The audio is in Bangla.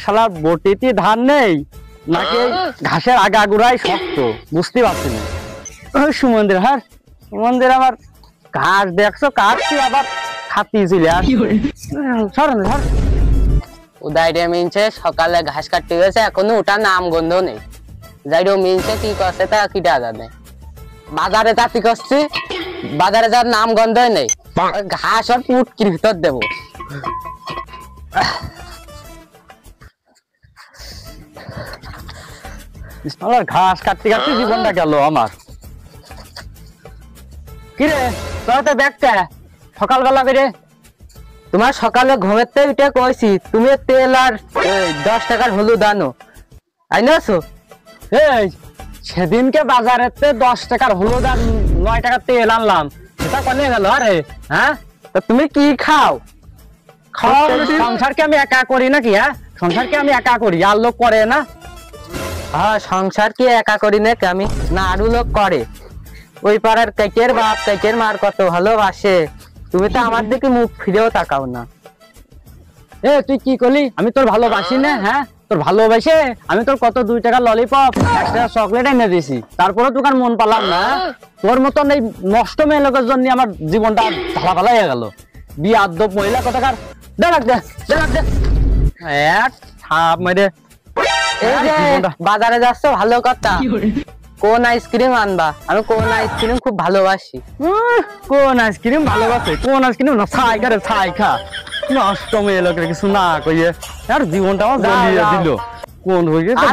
শালা বটিতে ধান নেই নাকি ঘাসের আগাগোড়াই শক্ত বুঝতে পারছি না। সুমন্দির হ্যাঁ সুমন্দির আমার ঘাস দেখছো কাটছি আবার খাতি ছিল উদয়রে মিনছে সকালে ঘাস কাটতে গেছে এখনো ওটা নাম গন্ধ নেই। যাইরো মিনছে কি করছে তা কিটা জানে। বাজারে যাতি করছি বাজারে যার নাম গন্ধই নেই। ঘাস আর পুটকির ভিতর দেবো। ঘাস কাটতে কাটতে জীবনটা গেল আমার। কিরে তোর তো ব্যাগটা সকালবেলা করে তোমার সকালে ঘুমের থেকে উঠে কইছি তুমি তেল আর 10 টাকার হলুদ আনো আইনাছো। এই সেদিনকে বাজারেতে 10 টাকার হলুদ আর 9 টাকার তেল আনলাম সেটা কনে গেল আরে হ্যাঁ। তা তুমি কি খাও? খাওয়া সংসারকে আমি একা করি নাকি? হ্যাঁ সংসারকে আমি একা করি আর লোক করে না। হ্যাঁ সংসার কি একা করি নাকি আমি? না আরো লোক করে। ওই পাড়ার কেকের বাপ কেকের মার কত ভালোবাসে তুমি তো আমার দিকে মুখ ফিরেও তাকাও না। এ তুই কি করলি? আমি তোর ভালোবাসি না? হ্যাঁ তোর ভালোবাসে আমি তোর কত 2 টাকার ললিপপ 1 টাকার চকলেট এনে দিয়েছি তারপরে তোর মন পালাম না। তোর মতন এই নষ্ট মেয়ে লোকের জন্য আমার জীবনটা ঢালাপালা হয়ে গেল। বিয়ে আদ্যপ মহিলা কোথাকার দেখ এক ছাপ মেরে। এই যে বাজারে যাচ্ছ ভালো কথা কোন আইসক্রিম আনবা? আমি কোন আইসক্রিম খুব ভালোবাসি। কোন আইসক্রিম ভালোবাসে? কোন আইসক্রিম না ছাই খা রে ছাই খা। নষ্ট মেয়ে লোকের কিছু না কইয়ে আর জীবনটা আমার জ্বালিয়ে দিল। কোন হয়ে গেছে